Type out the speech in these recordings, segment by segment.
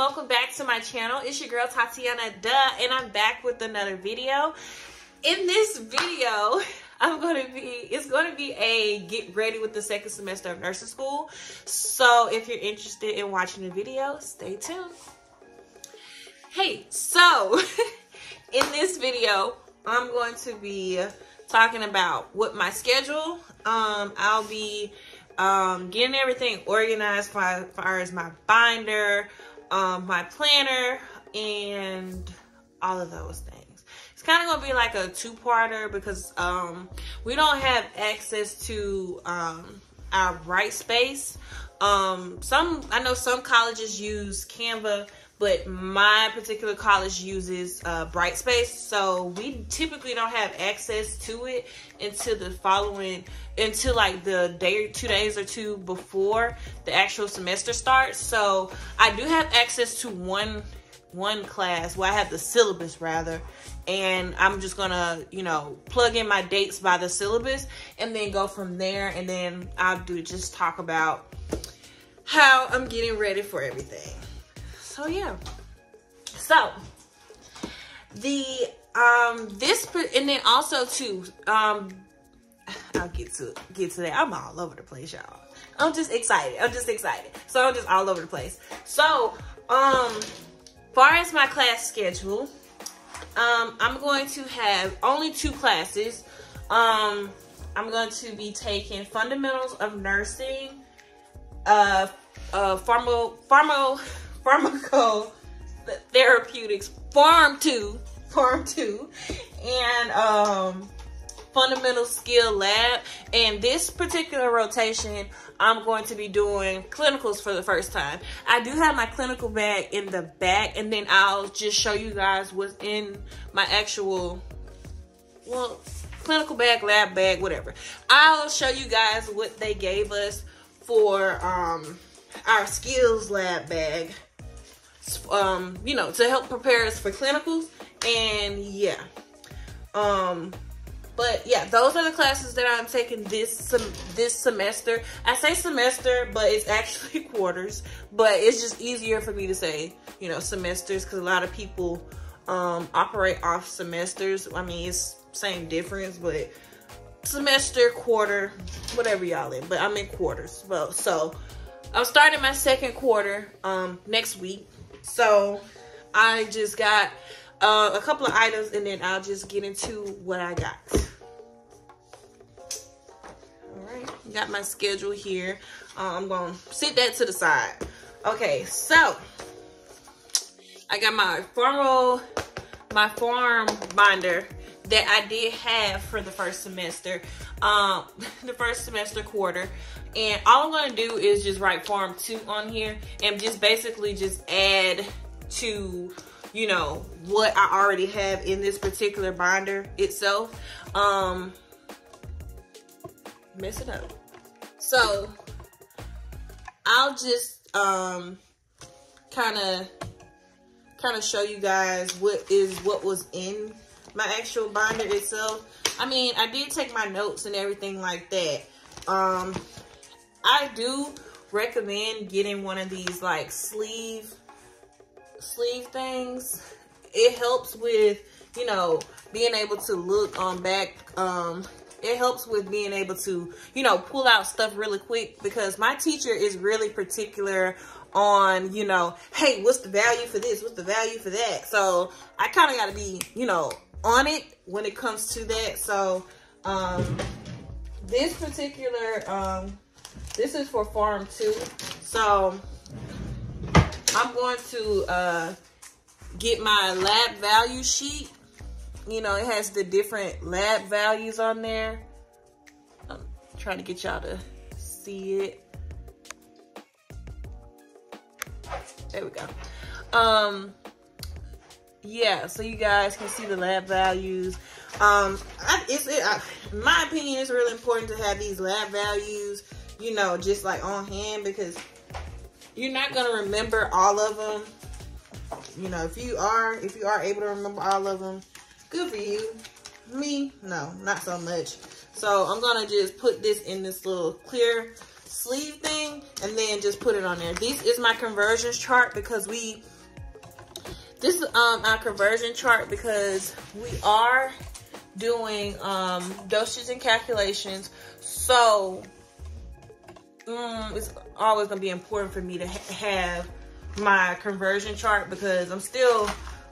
welcome back to my channel. It's your girl Tatiana and I'm back with another video. In this video, it's going to be a get ready with the second semester of nursing school. So if you're interested in watching the video, stay tuned. Hey, so in this video, I'm going to be talking about what my schedule. I'll be getting everything organized as far as my binder, my planner, and all of those things. It's kind of gonna be like a two-parter because we don't have access to our Bright Space. I know some colleges use Canva, but my particular college uses Bright Space, so we typically don't have access to it until like the day or 2 days or two before the actual semester starts. So I do have access to one class. Well, I have the syllabus rather, and I'm just gonna, plug in my dates by the syllabus and then go from there, and then I'll just talk about how I'm getting ready for everything. So yeah, so and then also too, I'll get to that. I'm all over the place, y'all. I'm just excited. So I'm just all over the place. So far as my class schedule, I'm going to have only 2 classes. I'm going to be taking fundamentals of nursing, pharmacotherapeutics, Farm 2, and fundamental skill lab. And this particular rotation, I'm going to be doing clinicals for the first time. I do have my clinical bag in the back, and then I'll just show you guys what's in my actual, clinical bag, lab bag, whatever. I'll show you guys what they gave us for our skills lab bag, to help prepare us for clinicals. And yeah, but yeah, those are the classes that I'm taking this semester. I say semester, but it's actually quarters, but it's just easier for me to say, semesters, because a lot of people operate off semesters. I mean, it's same difference, but semester, quarter, whatever y'all in, but I'm in quarters. Well, so I'm starting my second quarter next week. So I just got a couple of items, and then I'll just get into what I got. All right, got my schedule here. I'm gonna sit that to the side. Okay, so I got my farm binder that I did have for the first semester, quarter. And all I'm gonna do is just write Farm 2 on here and just basically just add to, what I already have in this particular binder itself. Mess it up. So I'll just kind of show you guys what was in my actual binder itself. I mean, I did take my notes and everything like that. I do recommend getting one of these like sleeve things. It helps with, being able to look on back. It helps with being able to, pull out stuff really quick, because my teacher is really particular on, hey, what's the value for this? What's the value for that? So I kind of got to be, on it when it comes to that. So this particular, this is for Farm 2. So I'm going to get my lab value sheet. It has the different lab values on there. I'm trying to get y'all to see it. There we go. Yeah, so you guys can see the lab values. In my opinion, it's really important to have these lab values, just like on hand, because you're not gonna remember all of them. If you are able to remember all of them, good for you. Me, no, not so much. So I'm gonna just put this in this little clear sleeve thing and then just put it on there. This is my conversions chart because we This is our conversion chart because we are doing dosage and calculations. So it's always gonna be important for me to have my conversion chart because I'm still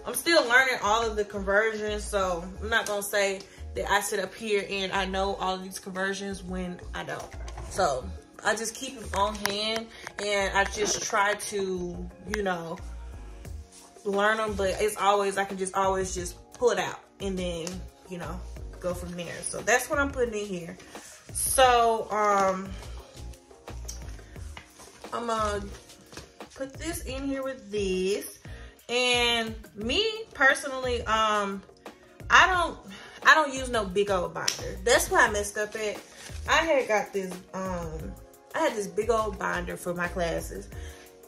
learning all of the conversions. So I'm not gonna say that I sit up here and I know all of these conversions when I don't. So I just keep them on hand and I just try to, you know, learn them. But it's always, I can just always just pull it out and then, you know, go from there. So that's what I'm putting in here. So I'm gonna put this in here with this. And me personally, I don't use no big old binder. That's why I messed up at. I had got this I had this big old binder for my classes,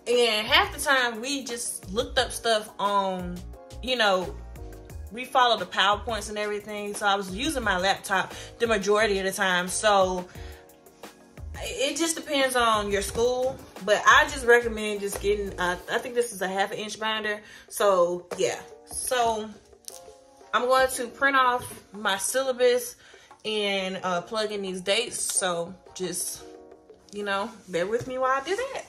and half the time we just looked up stuff on, you know, we follow the PowerPoints and everything. So I was using my laptop the majority of the time. So it just depends on your school, but I just recommend just getting, I think this is a 1/2 inch binder. So yeah, so I'm going to print off my syllabus and plug in these dates. So just, you know, bear with me while I do that.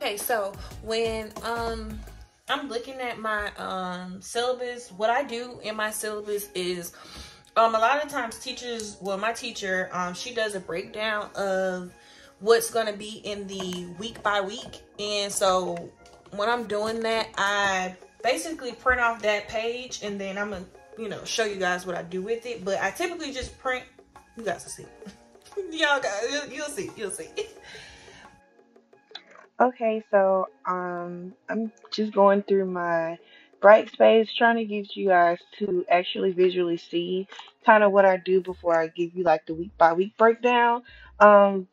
Okay, so when I'm looking at my syllabus, what I do in my syllabus is a lot of times teachers, well, my teacher, she does a breakdown of what's going to be in the week by week. And so when I'm doing that, I basically print off that page and then I'm going to, you know, show you guys what I do with it. But I typically just print, you guys will see. Y'all guys, you'll see. Okay, so I'm just going through my bright space, trying to get you guys to actually visually see kind of what I do before I give you like the week by week breakdown.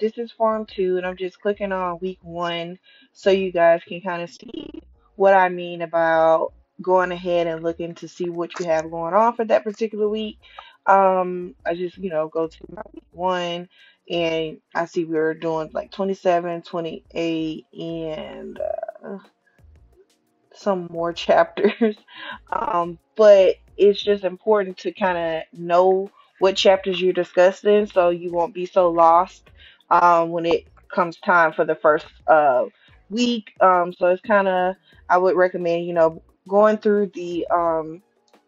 This is form 2, and I'm just clicking on week 1 so you guys can kind of see what I mean about going ahead and looking to see what you have going on for that particular week. I just, you know, go to my week 1 and I see we were doing like 27, 28, and some more chapters. But it's just important to kind of know what chapters you're discussing so you won't be so lost when it comes time for the first week. So it's kind of, I would recommend, you know, going through the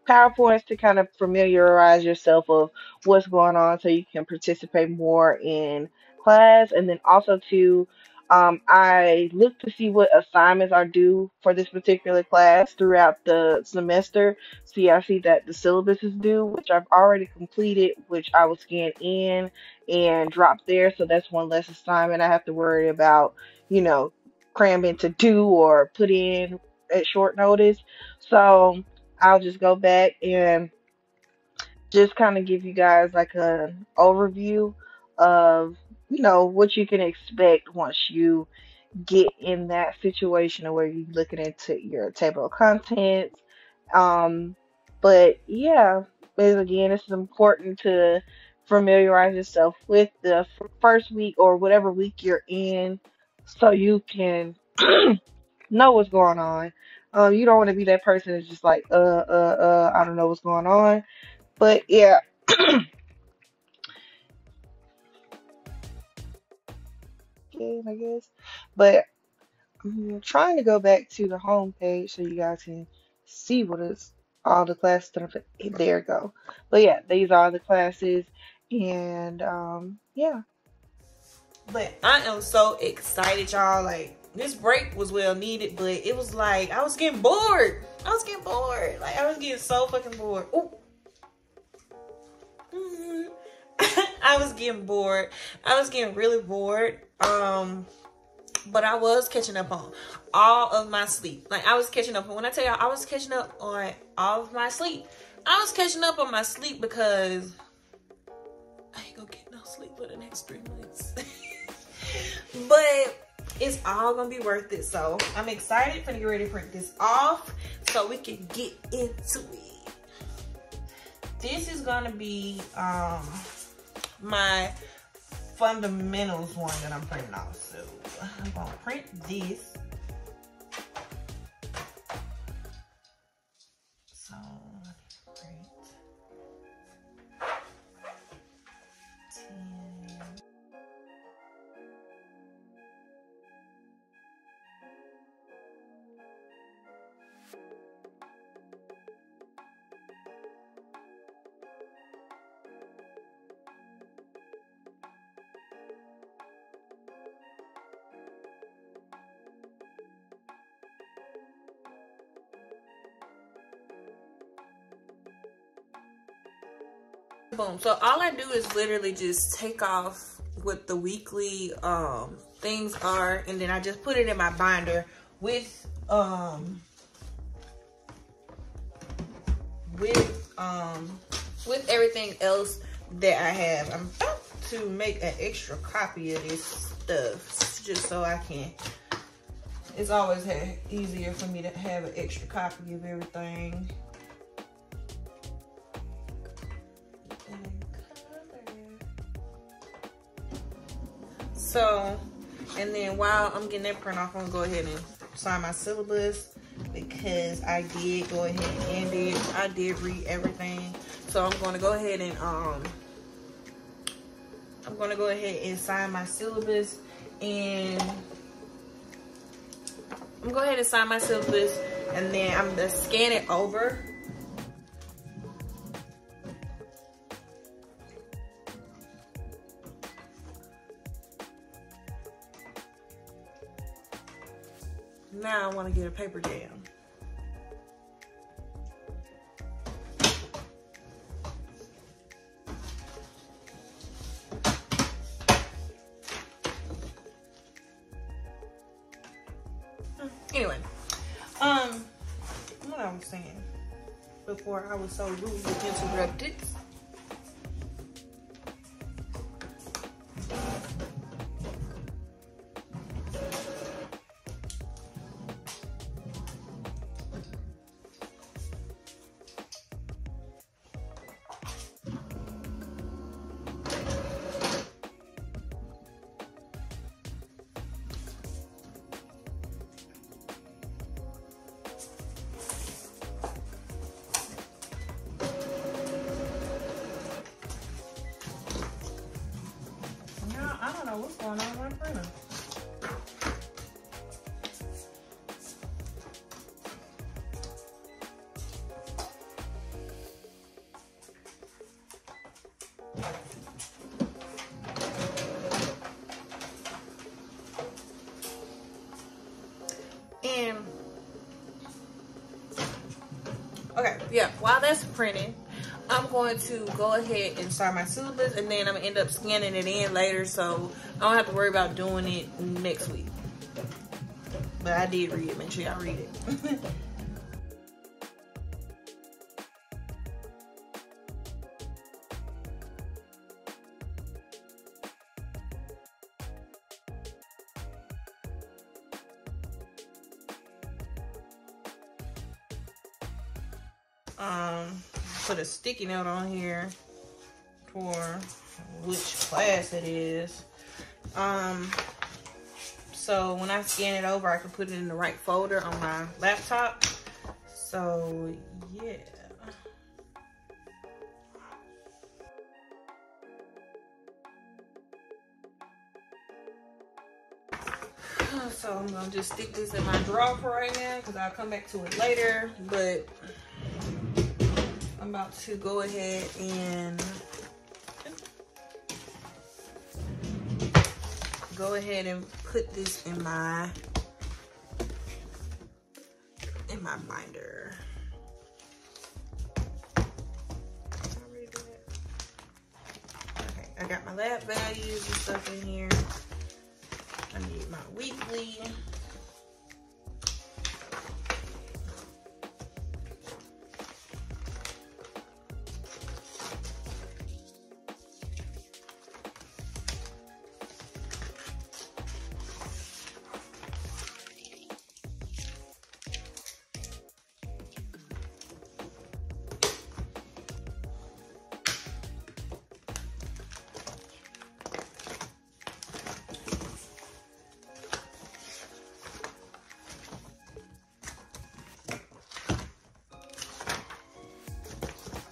PowerPoints to kind of familiarize yourself of what's going on so you can participate more in class. And then also to I look to see what assignments are due for this particular class throughout the semester. See, I see that the syllabus is due, which I've already completed, which I will scan in and drop there. So that's one less assignment I have to worry about, you know, cramming to do or put in at short notice. So I'll just go back and just kind of give you guys like an overview of, you know, what you can expect once you get in that situation where you're looking into your table of contents. Um, but yeah, again, it's important to familiarize yourself with the first week or whatever week you're in so you can know what's going on. You don't want to be that person that's just like, I don't know what's going on. But yeah, okay, I guess. But I'm trying to go back to the home page so you guys can see what is all the classes that there go. But yeah, these are the classes, and yeah. But I am so excited, y'all. Like, this break was well needed, but it was like I was getting bored. Like, I was getting so fucking bored. Ooh. I was getting bored. I was getting really bored. But I was catching up on all of my sleep. Like, I was catching up. When I tell y'all, I was catching up on all of my sleep. I was catching up on my sleep because I ain't gonna get no sleep for the next 3 months. But it's all gonna be worth it. So I'm excited for to get ready to print this off so we can get into it. This is gonna be my fundamentals one that I'm printing off. So I'm gonna print this. So print 10. Boom. So all I do is literally just take off what the weekly things are, and then I just put it in my binder with everything else that I have. I'm about to make an extra copy of this stuff just so I can. It's always easier for me to have an extra copy of everything. So, and then while I'm getting that print off, I'm gonna go ahead and sign my syllabus because I did go ahead and end it. I did read everything. So I'm gonna go ahead and sign my syllabus, and then I'm gonna scan it over. Now I want to get a paper jam. Anyway, what I was saying before I was so rudely interrupted. I don't know what's going on with my printer. And okay, yeah, while that's printing, I'm going to go ahead and start my syllabus, and then I'm gonna end up scanning it in later, so I don't have to worry about doing it next week. But I did read it. Make sure y'all read it. Put a sticky note on here for which class it is. So when I scan it over, I can put it in the right folder on my laptop. So yeah. So I'm gonna just stick this in my drawer for right now because I'll come back to it later. But I'm about to go ahead and put this in my binder. Okay, I got my lab values and stuff in here. I need my weekly.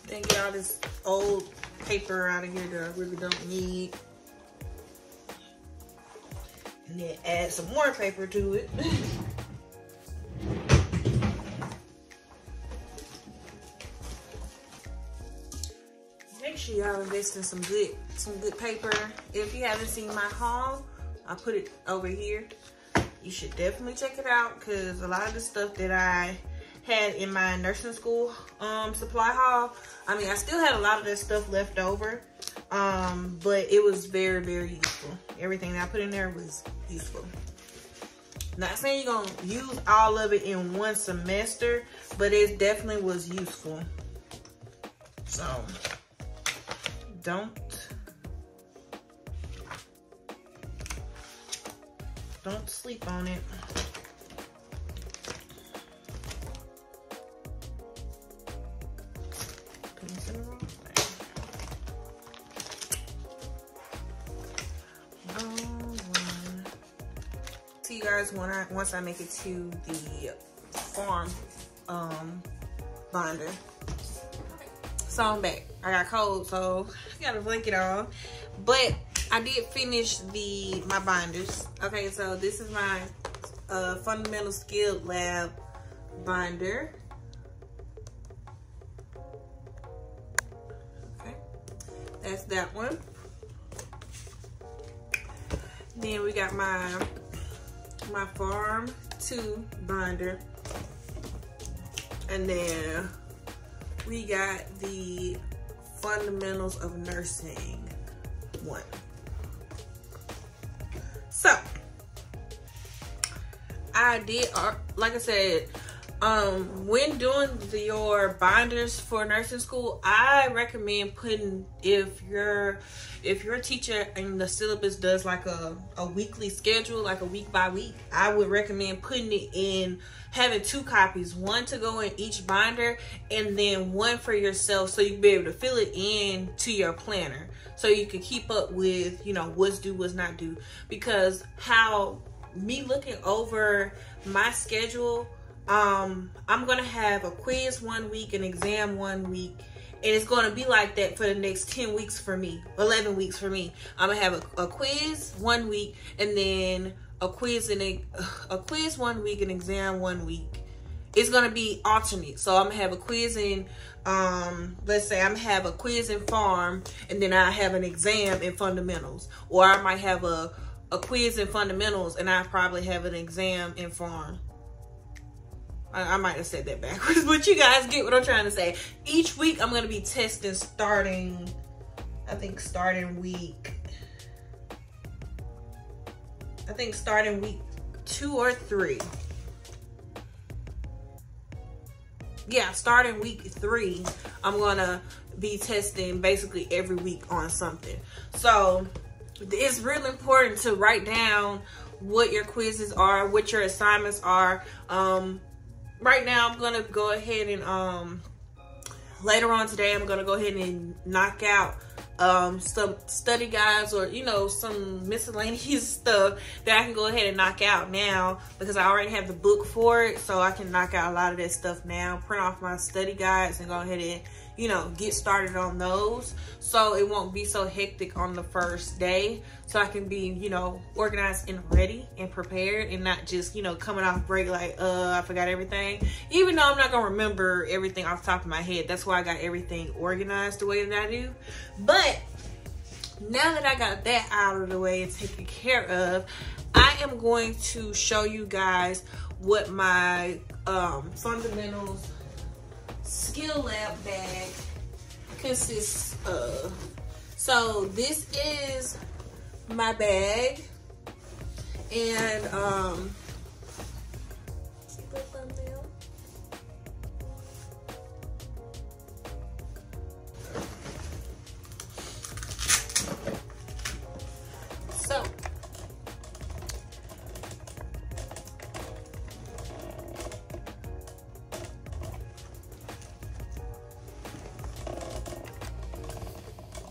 Then get all this old paper out of here that I really don't need. And then add some more paper to it. Make sure y'all invest in some good paper. If you haven't seen my haul, I put it over here. You should definitely check it out, because a lot of the stuff that I had in my nursing school supply haul, I mean, I still had a lot of that stuff left over, but it was very, very useful. Everything that I put in there was useful. Not saying you're gonna use all of it in one semester, but it definitely was useful. So don't sleep on it. See you guys once I make it to the farm binder. So I'm back. I got cold, so I got a blanket on, but I did finish my binders. Okay, so this is my fundamental skill lab binder. Okay, that's that one. Then we got my farm 2 binder, and then we got the fundamentals of nursing 1. So I did, like I said, when doing your binders for nursing school, I recommend putting, if your teacher and the syllabus does like a weekly schedule, like a week by week, I would recommend putting it in, having 2 copies, 1 to go in each binder and then 1 for yourself, so you can be able to fill it in to your planner, so you can keep up with, you know, what's due, what's not due. Because how me looking over my schedule, I'm gonna have a quiz 1 week, an exam 1 week, and it's gonna be like that for the next 10 weeks for me, 11 weeks for me. I'm gonna have a quiz 1 week, and then a quiz and a quiz 1 week, an exam 1 week. It's gonna be alternate. So I'm gonna have a quiz in, let's say I'm gonna have a quiz in farm, and then I have an exam in fundamentals, or I might have a quiz in fundamentals, and I probably have an exam in farm. I might have said that backwards, but you guys get what I'm trying to say. Each week I'm going to be testing starting week 2 or 3. Yeah, starting week 3, I'm going to be testing basically every week on something. So it's really important to write down what your quizzes are, what your assignments are. Right now, I'm gonna go ahead and later on today, I'm gonna go ahead and knock out some study guides, or you know, some miscellaneous stuff that I can go ahead and knock out now, because I already have the book for it, so I can knock out a lot of that stuff now, print off my study guides and go ahead and, you know, get started on those, so it won't be so hectic on the first day, so I can be, you know, organized and ready and prepared, and not just, you know, coming off break like, I forgot everything. Even though I'm not gonna remember everything off the top of my head, that's why I got everything organized the way that I do. But now that I got that out of the way and taken care of, I am going to show you guys what my fundamentals skill lab bag consists of. So this is my bag, and so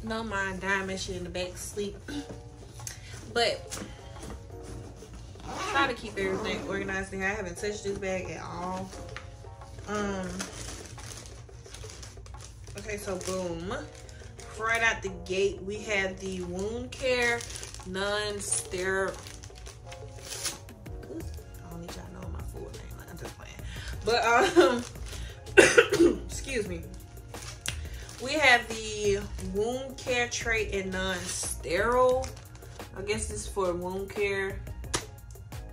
no mind Diamond, she in the back sleep. But try to keep everything organized in here. I haven't touched this bag at all. Okay, Okay, so boom. Right out the gate, we have the wound care non-sterile. I don't need y'all to know my full name. I'm just playing. But excuse me. We have the wound care tray and non-sterile. I guess this is for wound care.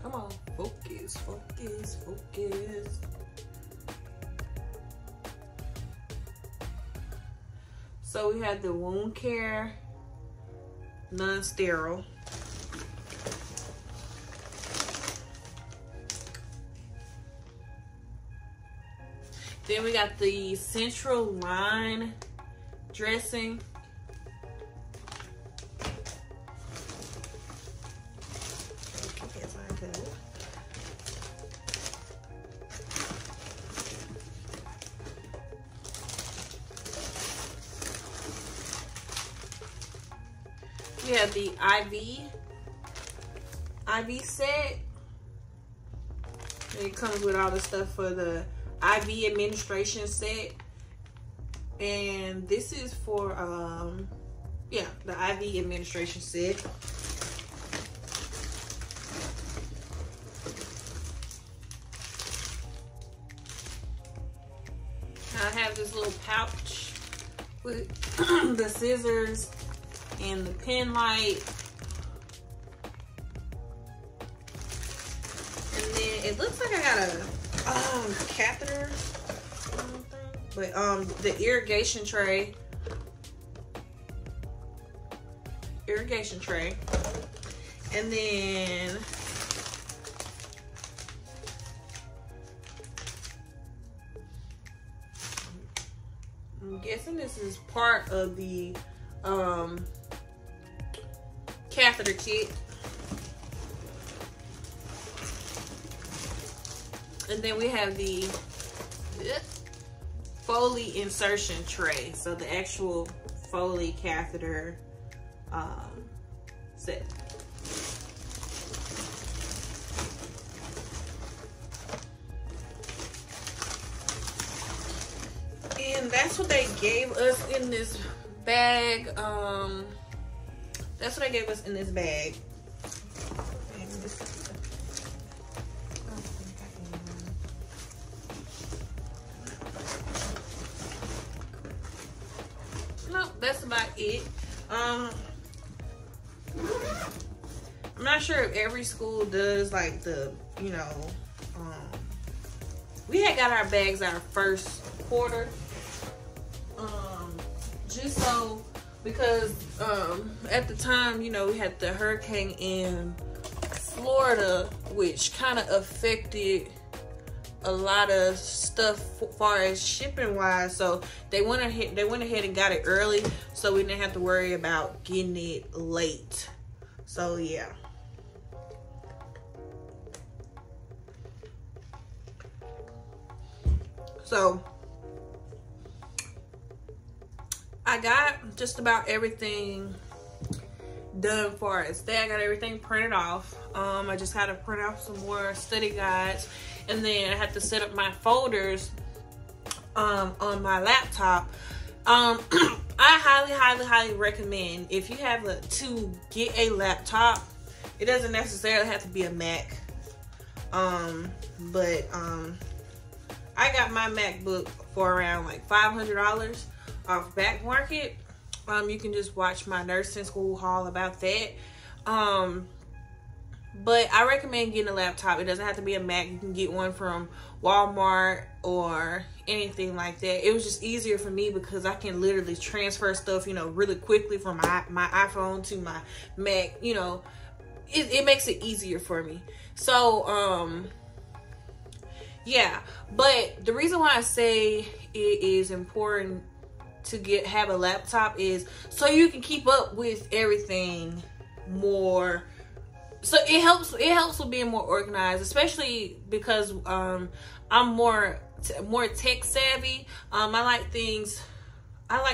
Come on, focus, focus, focus. So we have the wound care non-sterile. Then we got the central line dressing. We have the IV set. It comes with all the stuff for the IV administration set. And this is for, yeah, the IV administration set. I have this little pouch with the scissors and the pen light. And then it looks like I got a catheter thing. But the irrigation tray. And then I'm guessing this is part of the catheter kit. And then we have the Foley insertion tray. So the actual Foley catheter set. And that's what they gave us in this bag. That's what they gave us in this bag. No, that's about it. I'm not sure if every school does like the, you know, we had got our bags our first quarter. Just so, because at the time, you know, we had the hurricane in Florida, which kind of affected a lot of stuff as far as shipping wise. So they went ahead and got it early, so we didn't have to worry about getting it late. So yeah. So I got just about everything done for us. Today I got everything printed off. I just had to print off some more study guides, and then I had to set up my folders on my laptop. I highly recommend, if you have to get a laptop. It doesn't necessarily have to be a Mac, but I got my MacBook for around like $500 off Back Market. You can just watch my nursing school haul about that. But I recommend getting a laptop. It doesn't have to be a Mac. You can get one from Walmart or anything like that. It was just easier for me because I can literally transfer stuff, you know, really quickly from my iPhone to my Mac. You know, it makes it easier for me. So, yeah. But the reason why I say it is important to have a laptop is so you can keep up with everything more. So it helps with being more organized, especially because I'm more tech savvy. I like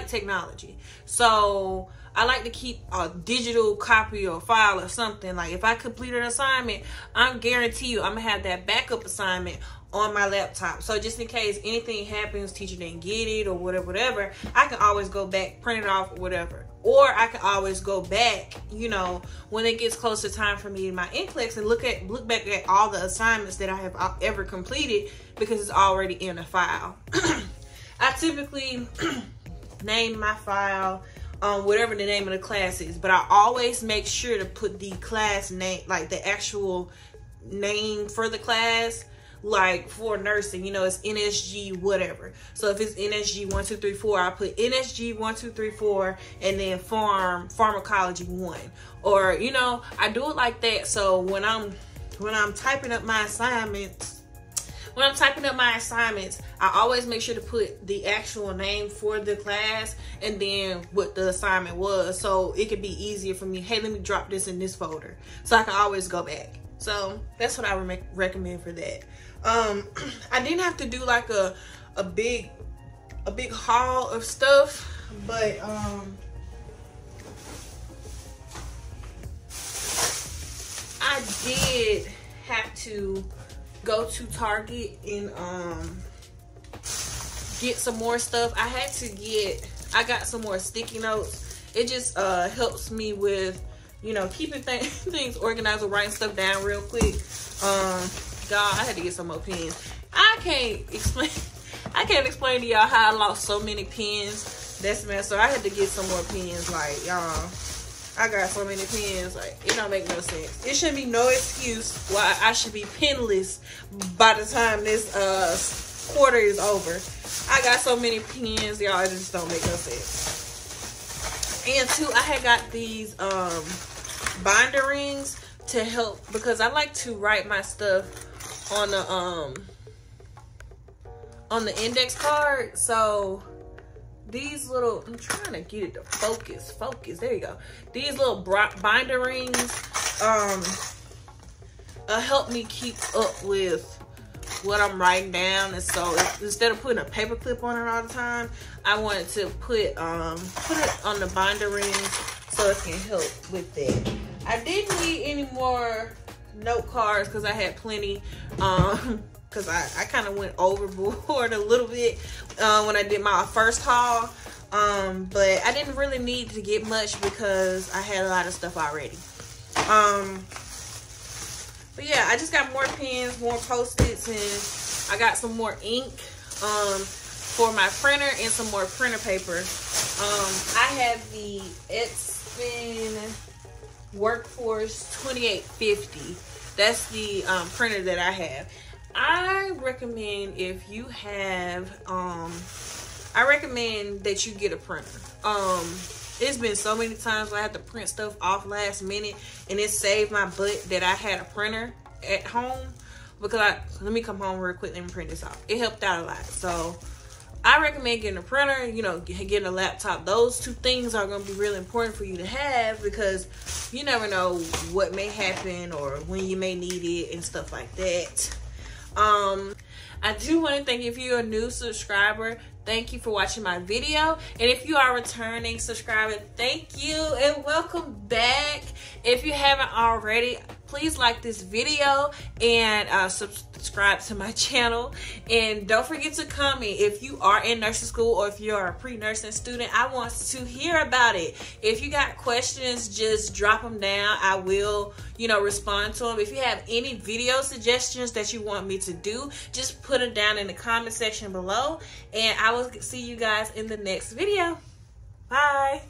technology, so I like to keep a digital copy or file or something. Like if I complete an assignment, I'm guarantee you I'm gonna have that backup assignment on my laptop. So just in case anything happens, teacher didn't get it or whatever, I can always go back, print it off or whatever. Or I can always go back, you know, when it gets close to time for me in my NCLEX and look back at all the assignments that I have ever completed, because it's already in a file. I typically name my file whatever the name of the class is, but I always make sure to put the class name, like the actual name for the class. Like for nursing, you know, it's NSG whatever. So if it's NSG 1 2 3 4, I put NSG 1 2 3 4 and then pharmacology 1. Or, you know, I do it like that. So when I'm typing up my assignments, I always make sure to put the actual name for the class and then what the assignment was, so it could be easier for me. Hey, let me drop this in this folder, so I can always go back. So that's what I would recommend for that. I didn't have to do like a big haul of stuff, but I did have to go to Target and get some more stuff. I got some more sticky notes. It just helps me with, you know, keeping things organized or writing stuff down real quick. God, I had to get some more pens. I can't explain to y'all how I lost so many pens. That's man. So I had to get some more pens. Like, y'all, I got so many pens. Like, it don't make no sense. It shouldn't be no excuse why I should be penless by the time this quarter is over. I got so many pens, y'all. It just don't make no sense. And two, I had got these binder rings to help, because I like to write my stuff on the index card. So these little, I'm trying to get it to focus, there you go. These little binder rings help me keep up with what I'm writing down. And so instead of putting a paper clip on it all the time, I wanted to put it on the binder rings so it can help with that. I didn't need any more note cards because I had plenty, because I kind of went overboard a little bit when I did my first haul, but I didn't really need to get much because I had a lot of stuff already. But yeah, I just got more pens, more Post-its, and I got some more ink for my printer and some more printer paper. I have the Epson Workforce 2850. That's the printer that I have. I recommend, if you have, I recommend that you get a printer. It's been so many times where I have to print stuff off last minute, and it saved my butt that I had a printer at home, because let me come home real quick and print this off. It helped out a lot. So I recommend getting a printer, you know, getting a laptop. Those two things are going to be really important for you to have, because you never know what may happen or when you may need it and stuff like that. I do want to thank you if you're a new subscriber. Thank you for watching my video. And if you are a returning subscriber, thank you and welcome back. If you haven't already, please like this video and subscribe to my channel. And don't forget to comment if you are in nursing school or if you're a pre-nursing student. I want to hear about it. If you got questions, just drop them down. I will, you know, respond to them. If you have any video suggestions that you want me to do, just put them down in the comment section below. And I will see you guys in the next video. Bye.